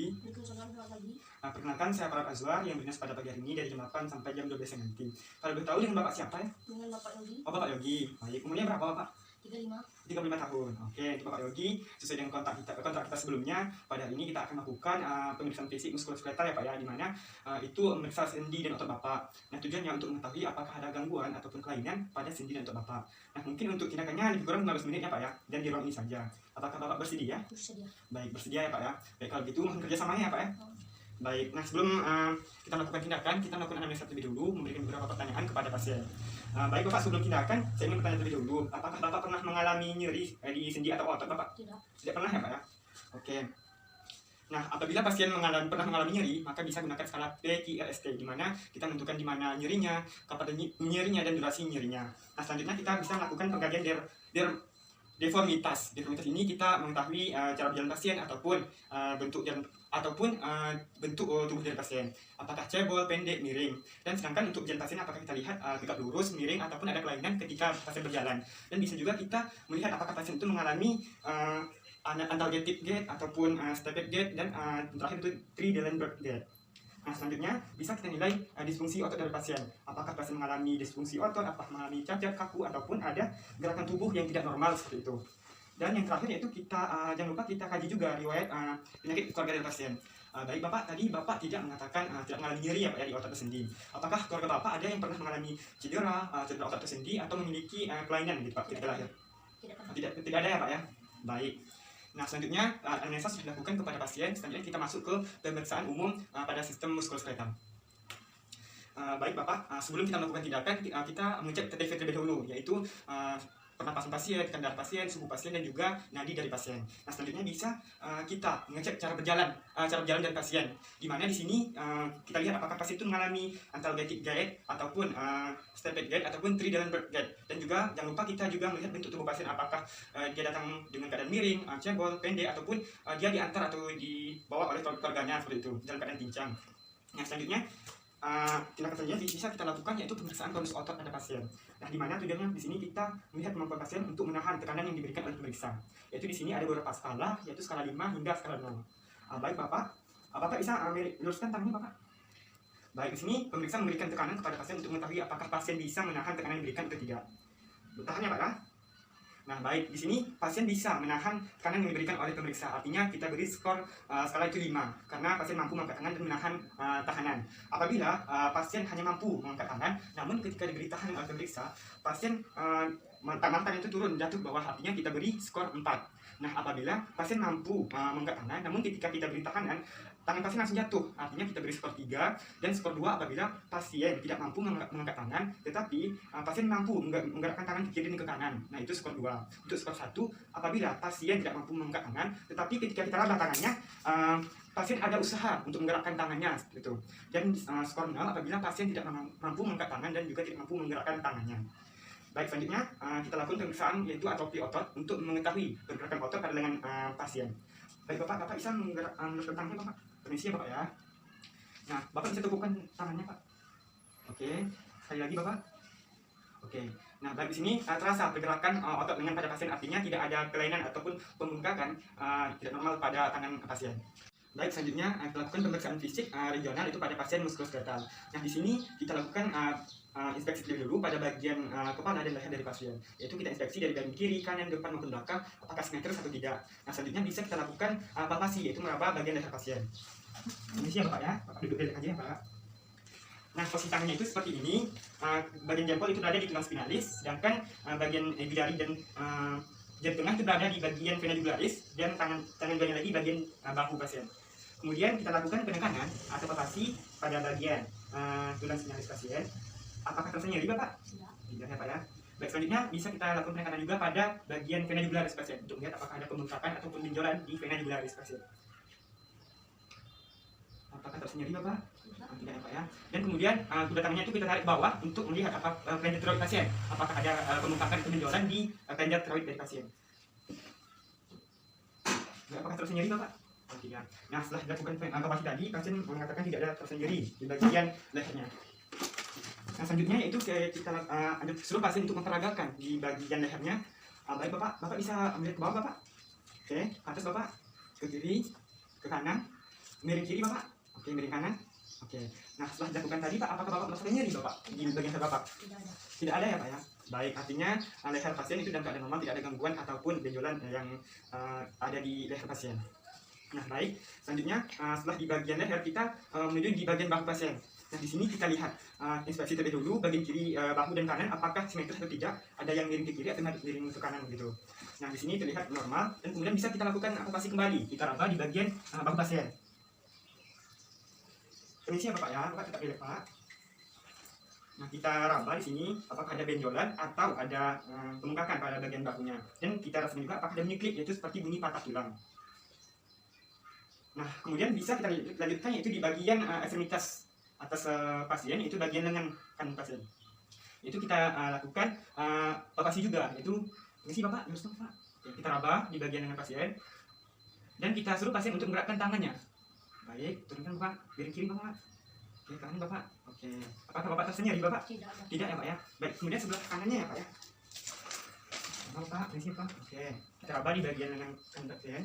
pagi. Waalaikumsalam, selamat pagi. Perkenalkan, saya Farad Azwar yang berdinas pada pagi hari ini dari jam 8 sampai jam 12 nanti. Kalau boleh tahu dengan Bapak siapa ya? Dengan Bapak Yogi, Oh, Bapak Yogi. Baik, umurnya berapa Bapak? 35. 35 tahun. Oke, untuk Bapak Yogi, sesuai dengan kontrak kita sebelumnya, pada hari ini kita akan melakukan pemeriksaan fisik muskuloskeletal ya Pak ya, di mana itu memeriksa sendi dan otot Bapak. Nah, tujuannya untuk mengetahui apakah ada gangguan ataupun kelainan pada sendi dan otot Bapak. Nah, mungkin untuk tindakannya lebih kurang 15 menit ya Pak ya, dan di ruang ini saja. Apakah Bapak bersedia? Bersedia. Baik, bersedia ya Pak ya. Baik, kalau gitu mohon kerjasamanya ya Pak ya. Oh. Baik, nah sebelum kita melakukan tindakan, kita melakukan anamnesa terlebih dulu, memberikan beberapa pertanyaan kepada pasien. Baik Bapak, sebelum tindakan, saya ingin bertanya terlebih dahulu, apakah Bapak pernah mengalami nyeri di sendi atau otot Bapak? Tidak. Tidak pernah ya Pak ya? Oke. Nah, apabila pasien pernah mengalami nyeri, maka bisa gunakan skala PQRST, di mana kita menentukan di mana nyerinya, kapan nyerinya, dan durasi nyerinya. Nah, selanjutnya kita bisa melakukan pengkajian deformitas. Deformitas ini kita mengetahui cara berjalan pasien ataupun bentuk tubuh dari pasien. Apakah cebol, pendek, miring. Dan sedangkan untuk berjalan pasien apakah kita lihat tegak lurus, miring, ataupun ada kelainan ketika pasien berjalan. Dan bisa juga kita melihat apakah pasien itu mengalami analgetic gait ataupun steped gait, dan terakhir itu Trendelenburg gait. Nah, selanjutnya bisa kita nilai disfungsi otot dari pasien. Apakah pasien mengalami disfungsi otot, apakah mengalami cacat, kaku, ataupun ada gerakan tubuh yang tidak normal seperti itu. Dan yang terakhir yaitu kita jangan lupa kita kaji juga riwayat penyakit keluarga dari pasien. Baik Bapak, tadi Bapak tidak mengatakan tidak mengalami nyeri ya Pak ya di otot sendi. Apakah keluarga Bapak ada yang pernah mengalami cedera otot sendi atau memiliki kelainan gitu Pak ketika lahir? Tidak ada ya Pak ya. Baik. Nah, selanjutnya anamnesa sudah dilakukan kepada pasien. Selanjutnya kita masuk ke pemeriksaan umum pada sistem muskuloskeletal. Baik Bapak, sebelum kita melakukan tindakan, kita mengecek TTV terlebih dahulu, yaitu pernapasan pasien, tekanan darah pasien, suhu pasien, dan juga nadi dari pasien. Nah, selanjutnya bisa kita mengecek cara berjalan dari pasien. Di mana di sini kita lihat apakah pasien itu mengalami analgetic gait ataupun steped gait ataupun Trendelenburg gait. Dan juga jangan lupa kita juga melihat bentuk tubuh pasien, apakah dia datang dengan keadaan miring, cebol, pendek, ataupun dia diantar atau dibawa oleh keluarganya seperti itu dalam keadaan pincang. Nah, selanjutnya tindakan selanjutnya bisa kita lakukan yaitu pemeriksaan tonus otot pada pasien. Nah, di mana tujuannya di sini kita melihat kemampuan pasien untuk menahan tekanan yang diberikan oleh pemeriksa. Yaitu di sini ada beberapa skala, yaitu skala 5 hingga skala 0. Baik Bapak, Bapak bisa luruskan tangannya Bapak. Baik, di sini pemeriksa memberikan tekanan kepada pasien untuk mengetahui apakah pasien bisa menahan tekanan yang diberikan atau tidak. Bertahan ya Pak ya. Nah, baik, di sini pasien bisa menahan tekanan yang diberikan oleh pemeriksa. Artinya kita beri skor skala itu 5 karena pasien mampu mengangkat tangan dan menahan tahanan. Apabila pasien hanya mampu mengangkat tangan, namun ketika diberi tahanan oleh pemeriksa, pasien tangan itu turun jatuh ke bawah, artinya kita beri skor 4. Nah, apabila pasien mampu mengangkat tangan, namun ketika kita beri tahanan, tangan pasien langsung jatuh, artinya kita beri skor 3, dan skor 2 apabila pasien tidak mampu mengangkat tangan, tetapi pasien mampu menggerakkan tangan ke kiri dan ke kanan. Nah, itu skor 2. Untuk skor 1, apabila pasien tidak mampu mengangkat tangan, tetapi ketika kita raba tangannya, pasien ada usaha untuk menggerakkan tangannya, seperti itu. Dan skor 0 apabila pasien tidak mampu mengangkat tangan dan juga tidak mampu menggerakkan tangannya. Baik, selanjutnya kita lakukan pemeriksaan yaitu atrofi otot untuk mengetahui pergerakan otot pada lengan pasien. Baik Bapak bisa menggerakkan tangannya Bapak. Permisi ya Bapak ya. Nah, Bapak bisa teguhkan tangannya Pak. Oke, sekali lagi Bapak. Oke, nah baik, di sini terasa pergerakan otot lengan pada pasien, artinya tidak ada kelainan ataupun pembengkakan tidak normal pada tangan pasien. Baik, selanjutnya kita lakukan pemeriksaan fisik regional itu pada pasien muskuloskeletal. Nah, di sini kita lakukan inspeksi terlebih dulu pada bagian kepala dan leher dari pasien. Yaitu kita inspeksi dari bagian kiri, kanan, depan maupun belakang, apakah simetris atau tidak. Nah, selanjutnya bisa kita lakukan palpasi, yaitu meraba bagian leher pasien. Ini sih ya Bapak ya, Bapak duduk aja ya Pak. Nah, posisi tangannya itu seperti ini. Bagian jempol itu berada di tulang spinalis, sedangkan bagian jari dan jari tengah itu berada di bagian vena jugularis, dan tangan bagian lagi bagian bahu pasien. Kemudian kita lakukan penekanan atau palpasi pada bagian tulang spinalis pasien. Apakah terasa nyeri Bapak? Tidak ya Pak ya. Baik, selanjutnya bisa kita lakukan penekanan juga pada bagian vena jugularis pasien untuk melihat apakah ada pembengkakan ataupun benjolan di vena jugularis pasien. Apakah terasa nyeri Bapak? Tidak ya Pak ya. Dan kemudian kedua tangannya itu kita tarik ke bawah untuk melihat apakah pendek tiroid pasien, apakah ada pembengkakan atau benjolan di pendek tiroid dari pasien. Apakah terasa nyeri Bapak? Tidak. Nah, setelah dilakukan palpasi tadi, pasien mengatakan tidak ada terasa nyeri di bagian lehernya. Nah, selanjutnya yaitu kita suruh pasien untuk memperagakan di bagian lehernya. Baik Bapak bisa melihat ke bawah Bapak. Oke, ke atas Bapak, ke kiri, ke kanan. Miring kiri Bapak. Oke, miring kanan. Oke. Nah, setelah dilakukan tadi Pak, apakah Bapak merasakan nyeri Bapak di bagian leher Bapak? Tidak ada. Tidak ada ya Pak ya. Baik, artinya leher pasien itu dalam keadaan normal, tidak ada gangguan ataupun benjolan yang ada di leher pasien. Nah, baik. Selanjutnya setelah di bagian leher kita menuju di bagian bahu pasien. Nah, di sini kita lihat inspeksi terlebih dahulu bagian kiri bahu dan kanan apakah simetris atau tidak, ada yang miring ke kiri atau miring ke kanan begitu. Nah, di sini terlihat normal dan kemudian bisa kita lakukan palpasi kembali. Kita raba di bagian bahu pasien. Permisi ya Bapak ya, Bapak tetap relax Pak. Nah, kita raba di sini apakah ada benjolan atau ada pembengkakan pada bagian bahunya. Dan kita rasakan juga apakah ada bunyi klik, yaitu seperti bunyi patah tulang. Nah, kemudian bisa kita lanjutkan yaitu di bagian ekstremitas atas pasien, itu bagian lengan kanan pasien. Itu kita lakukan palpasi juga, yaitu permisi Bapak, lurus Pak. Oke, kita raba di bagian lengan pasien dan kita suruh pasien untuk menggerakkan tangannya. Baik, turunkan Bapak, miring kiri Bapak. Oke, kanan Bapak. Oke, apakah Bapak terasa nyeri Bapak? Tidak ada. Tidak ya Pak ya. Baik, kemudian sebelah kanannya ya Pak ya. Bapak, permisi Pak. Oke, kita raba di bagian lengan kanan pasien.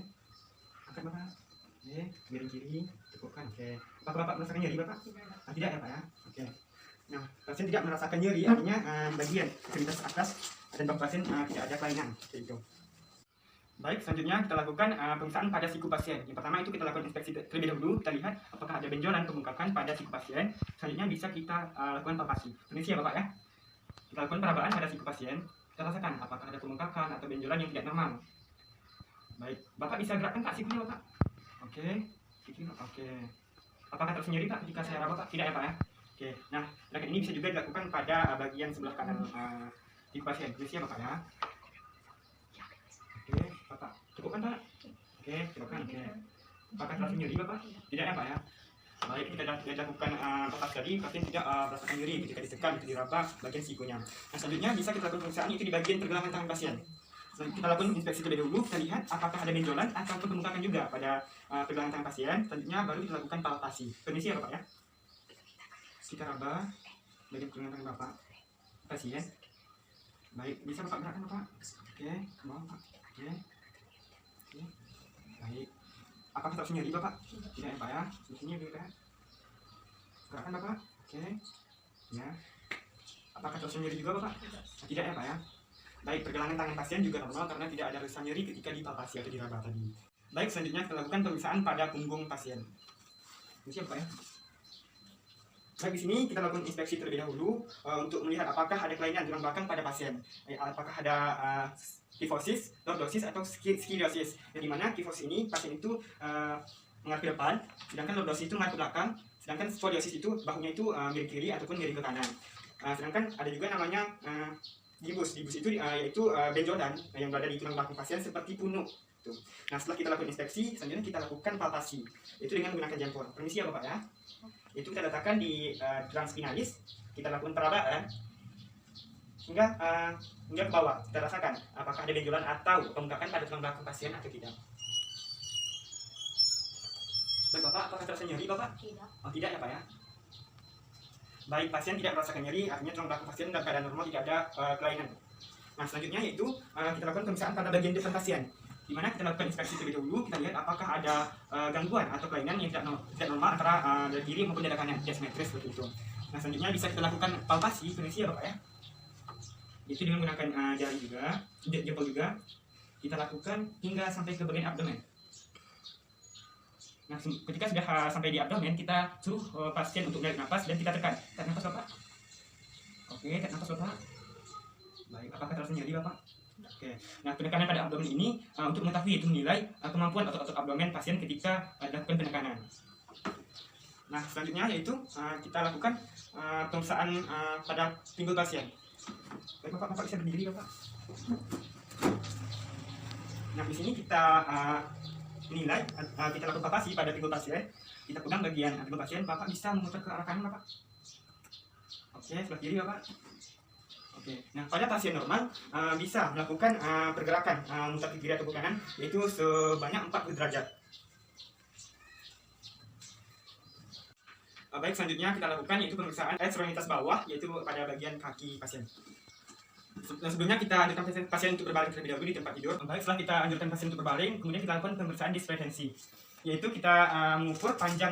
Angkat Bapak. Oke, miring kiri, cukupkan. Oke, apakah Bapak merasakan nyeri Bapak? Tidak ada. Tidak ya Pak ya. Oke. Nah, pasien tidak merasakan nyeri, artinya bagian ekstremitas atas dan bahu pasien tidak ada kelainan. Seperti itu. Baik, selanjutnya kita lakukan pemeriksaan pada siku pasien. Yang pertama itu kita lakukan inspeksi terlebih dahulu, kita lihat apakah ada benjolan pembengkakan pada siku pasien. Selanjutnya bisa kita lakukan palpasi. Permisi ya Bapak ya. Kita lakukan perabaan pada siku pasien. Kita rasakan apakah ada pembengkakan atau benjolan yang tidak normal. Baik, Bapak bisa gerakkan Pak sikunya Bapak. Oke, sikunya oke. Apakah terus nyeri Pak ketika saya raba Pak? Tidak ya Pak ya. Oke, nah gerakan ini bisa juga dilakukan pada bagian sebelah kanan siku pasien. Permisi ya Bapak ya. Oke, Bapak, cukupkan Pak. Oke, cukupkan. Oke. Apakah terasa nyeri Bapak? Tidak ya Pak ya. Baik, kita lakukan palpasi tadi, pasien tidak merasakan nyeri ketika ditekan, itu diraba bagian sikunya. Nah, selanjutnya bisa kita lakukan pemeriksaan itu di bagian pergelangan tangan pasien. Kita lakukan inspeksi terlebih dahulu, kita lihat apakah ada benjolan atau pembengkakan juga pada pergelangan tangan pasien. Selanjutnya baru kita lakukan palpasi. Permisi ya Bapak ya. Kita raba bagian pergelangan tangan Bapak pasien. Baik, bisa Bapak gerakkan Bapak. Oke, ke bawah Pak. Oke. Oke. Baik. Apakah terasa nyeri Bapak? Tidak ya Pak ya. Di sini juga. Gerakkan Bapak. Oke. Ya. Apakah terasa nyeri juga Bapak? Tidak ya Pak ya. Baik, pergelangan tangan pasien juga normal karena tidak ada rasa nyeri ketika dipalpasi atau diraba tadi. Baik, selanjutnya kita lakukan pemeriksaan pada punggung pasien. Ini siapa ya? Baik, di sini kita lakukan inspeksi terlebih dahulu untuk melihat apakah ada kelainan tulang belakang pada pasien. Apakah ada kifosis, lordosis atau skleriosis. Yang dimana kifosis ini pasien itu mengarah ke depan, sedangkan lordosis itu mengarah ke belakang, sedangkan skoliosis itu bahunya itu miring kiri ataupun miring ke kanan. Sedangkan ada juga namanya gibus itu yaitu benjolan yang berada di tulang belakang pasien seperti punuk. Tuh. Nah, setelah kita lakukan inspeksi, selanjutnya kita lakukan palpasi. Itu dengan menggunakan jempol. Permisi ya Bapak ya. Itu kita letakkan di tulang spinalis, kita lakukan perabaan hingga ke bawah. Kita rasakan apakah ada benjolan atau pembengkakan pada tulang belakang pasien atau tidak. Baik Bapak, apakah terasa nyeri Bapak? Tidak. Oh, tidak ya Pak ya. Baik, pasien tidak merasakan nyeri, artinya tulang belakang pasien dalam keadaan normal, tidak ada kelainan. Nah, selanjutnya yaitu kita lakukan pemeriksaan pada bagian depan pasien, di mana kita lakukan inspeksi terlebih dahulu, kita lihat apakah ada gangguan atau kelainan yang tidak normal antara dada kiri maupun dada kanan, tidak simetris seperti itu. Nah, selanjutnya bisa kita lakukan palpasi, permisi ya Bapak ya. Itu dengan menggunakan jari juga, jempol juga, kita lakukan hingga sampai ke bagian abdomen. Nah, ketika sudah sampai di abdomen, kita suruh pasien untuk menarik nafas dan kita tekan. Tarik nafas Bapak. Oke, tarik nafas Bapak. Baik, apakah terasa nyeri Bapak? Oke. Nah, penekanan pada abdomen ini untuk mengetahui itu menilai kemampuan otot-otot abdomen pasien ketika dilakukan penekanan. Nah, selanjutnya yaitu kita lakukan pemeriksaan pada pinggul pasien. Baik Bapak bisa berdiri Bapak. Nah, di sini kita nilai, kita lakukan palpasi pada pinggul pasien. Kita pegang bagian pinggul pasien, Bapak bisa memutar ke arah kanan Bapak. Oke, sebelah kiri Bapak. Oke, nah pada pasien normal bisa melakukan pergerakan mutar ke kiri atau ke kanan, yaitu sebanyak 40 derajat. Baik, selanjutnya kita lakukan yaitu pemeriksaan ekstremitas bawah, yaitu pada bagian kaki pasien. Sebelumnya kita anjurkan pasien untuk berbaring terlebih dahulu di tempat tidur. Baik, setelah kita anjurkan pasien untuk berbaring, kemudian kita lakukan pemeriksaan discrepancy, yaitu kita mengukur panjang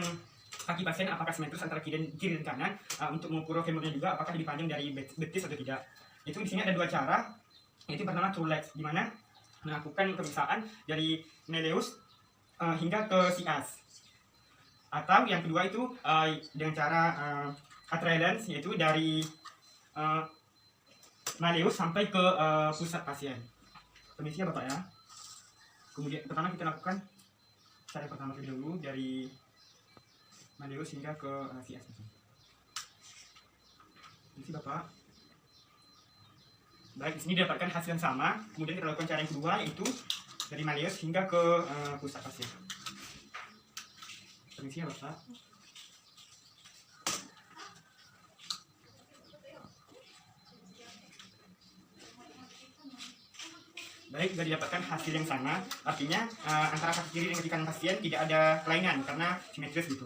kaki pasien apakah simetris antara kiri dan kanan, untuk mengukur femurnya juga apakah lebih panjang dari betis atau tidak. Itu di sini ada dua cara, yaitu pertama true legs, di mana melakukan pemeriksaan dari Meleus hingga ke sias, atau yang kedua itu dengan cara adherence, yaitu dari Maleus sampai ke pusat pasien. Permisi ya Bapak ya. Kemudian pertama kita lakukan cara pertama terlebih dahulu dari Maleus hingga ke sias. Permisi Bapak. Baik, di sini didapatkan hasil yang sama. Kemudian kita lakukan cara yang kedua, yaitu dari Maleus hingga ke pusat pasien. Permisi ya Bapak. Baik, sudah didapatkan hasil yang sama. Artinya antara kaki kiri dan kaki kanan pasien tidak ada kelainan karena simetris gitu.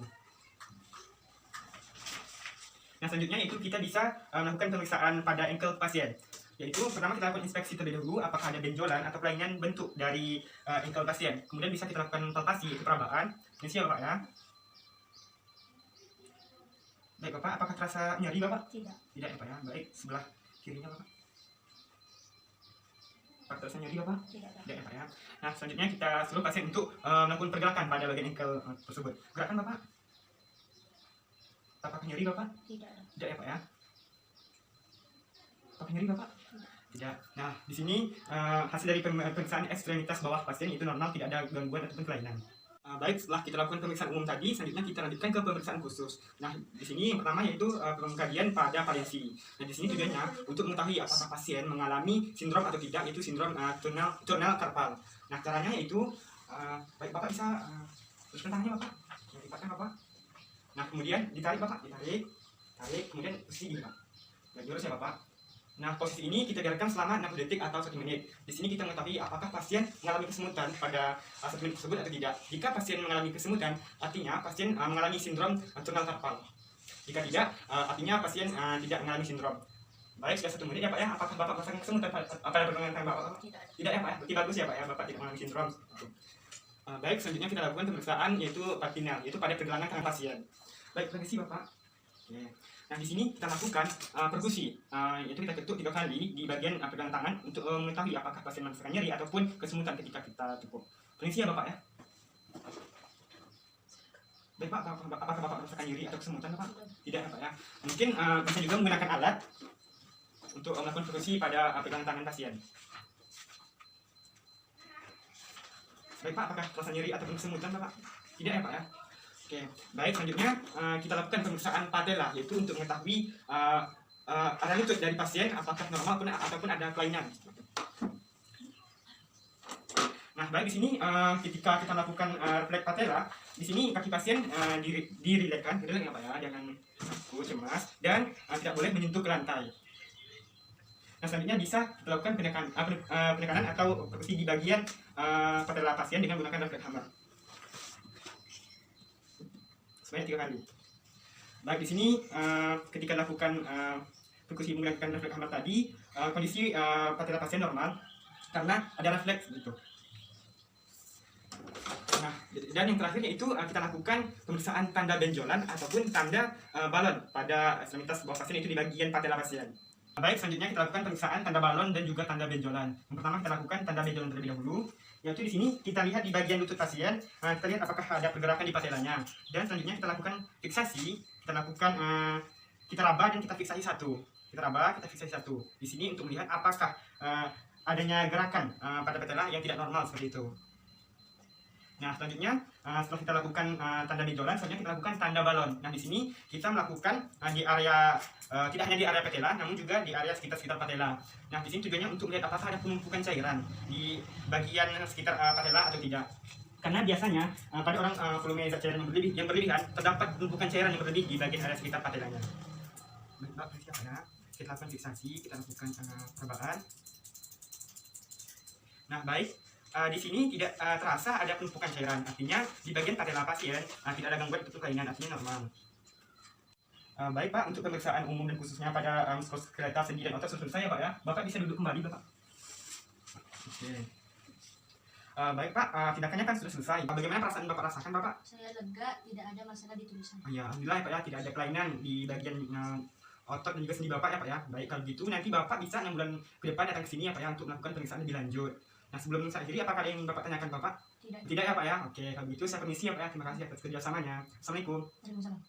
Nah, selanjutnya itu kita bisa melakukan pemeriksaan pada ankle pasien. Yaitu pertama kita lakukan inspeksi terlebih dahulu apakah ada benjolan atau kelainan bentuk dari ankle pasien. Kemudian bisa kita lakukan palpasi, yaitu perabaan. Ini ya Bapak ya. Baik Bapak, apakah terasa nyeri Bapak? Tidak. Tidak ya Pak ya. Baik, sebelah kirinya Bapak. Apakah terasa nyeri Bapak? Tidak. Tidak ya Pak ya. Nah, selanjutnya kita suruh pasien untuk melakukan pergerakan pada bagian ankle tersebut. Gerakan Bapak. Apakah nyeri Bapak? Tidak. Tidak ya Pak ya. Apakah nyeri Bapak? Tidak. Nah, di sini hasil dari pemeriksaan ekstremitas bawah pasien itu normal, tidak ada gangguan ataupun kelainan. Baik, setelah kita lakukan pemeriksaan umum tadi, selanjutnya kita lanjutkan ke pemeriksaan khusus. Nah, di sini yang pertama yaitu pengkajian pada valensi. Nah, di sini tujuannya untuk mengetahui apakah pasien mengalami sindrom atau tidak, yaitu sindrom tunnel carpal. Nah, caranya yaitu baik Bapak bisa teruskan tangannya Bapak, lipatkan Bapak. Nah, kemudian ditarik Bapak, tarik, kemudian posisi gini Pak. Baik, lurus ya Bapak. Nah, posisi ini kita biarkan selama 60 detik atau 1 menit. Di sini kita mengetahui apakah pasien mengalami kesemutan pada 1 menit tersebut atau tidak. Jika pasien mengalami kesemutan, artinya pasien mengalami sindrom tunnel carpal. Jika tidak, artinya pasien tidak mengalami sindrom. Baik, sudah 1 menit ya Pak ya. Apakah Bapak merasakan kesemutan pada perkembangan Bapak? Tidak. Tidak ya Pak ya. Berarti bagus ya Pak ya, Bapak tidak mengalami sindrom. Baik, selanjutnya kita lakukan pemeriksaan yaitu patinal, yaitu pada pergelangan tangan pasien. Baik, permisi Bapak. Oke. Nah, di sini kita lakukan perkusi, yaitu kita ketuk 3 kali di bagian pergelangan tangan untuk mengetahui apakah pasien merasakan nyeri ataupun kesemutan ketika kita tekuk. Permisi ya Bapak ya. Baik Pak, apakah Bapak merasakan nyeri atau kesemutan Bapak? Tidak ya Pak ya. Mungkin bisa juga menggunakan alat untuk melakukan perkusi pada pergelangan tangan pasien. Baik Pak, apakah terasa nyeri ataupun kesemutan Bapak? Tidak ya Pak ya. Oke, baik, selanjutnya kita lakukan pemeriksaan patella, yaitu untuk mengetahui ada lutut dari pasien apakah normal ataupun ada kelainan. Nah, baik, di sini ketika kita melakukan refleks patella, di sini kaki pasien dirilekkan, ya Pak ya, jangan takut, cemas, dan tidak boleh menyentuh ke lantai. Nah, selanjutnya bisa kita lakukan penekanan atau perkusi di bagian patella pasien dengan menggunakan refleks hammer. Sebanyak 3 kali. Baik, di sini ketika lakukan perkusi menggunakan refleks hammer tadi, kondisi patella pasien normal karena ada refleks gitu. Nah, dan yang terakhir yaitu kita lakukan pemeriksaan tanda benjolan ataupun tanda balon pada ekstremitas bawah pasien, itu di bagian patella pasien. Baik, selanjutnya kita lakukan pemeriksaan tanda balon dan juga tanda benjolan. Yang pertama kita lakukan tanda benjolan terlebih dahulu, yaitu di sini kita lihat di bagian lutut pasien, kita lihat apakah ada pergerakan di patellanya. Dan selanjutnya kita lakukan fiksasi, kita lakukan kita raba dan kita fiksasi satu. Kita raba, kita fiksasi satu. Di sini untuk melihat apakah adanya gerakan pada patella yang tidak normal seperti itu. Nah, selanjutnya setelah kita lakukan tanda benjolan, selanjutnya kita lakukan tanda balon. Nah, di sini kita melakukan di area tidak hanya di area patella, namun juga di area sekitar patella. Nah, di sini tujuannya untuk melihat apakah ada penumpukan cairan di bagian sekitar patella atau tidak. Karena biasanya pada orang volume zat cairan yang berlebihan terdapat penumpukan cairan yang berlebih di bagian area sekitar patellanya. Baik, kita lakukan fiksasi, kita lakukan perabaan. Nah, baik. Di sini tidak terasa ada penumpukan cairan, artinya di bagian patella pasien tidak ada gangguan ataupun kelainan, artinya normal. Baik Pak, untuk pemeriksaan umum dan khususnya pada kereta sendi dan otot sudah selesai ya Pak ya. Bapak bisa duduk kembali Bapak. Oke. Baik Pak, tindakannya kan sudah selesai. Bagaimana perasaan Bapak rasakan Bapak? Saya lega, tidak ada masalah di tubuh saya. Ya, alhamdulillah ya Pak ya, tidak ada kelainan di bagian otot dan juga sendi Bapak ya Pak ya. Baik, kalau gitu nanti Bapak bisa 6 bulan ke depan datang ke sini ya Pak ya untuk melakukan pemeriksaan lebih lanjut. Nah, sebelum saya akhiri, apakah ada yang ingin Bapak tanyakan Bapak? Tidak. Tidak ya Pak ya? Oke, kalau gitu saya permisi ya Pak ya. Terima kasih atas kerjasamanya. Assalamualaikum. Waalaikumsalam.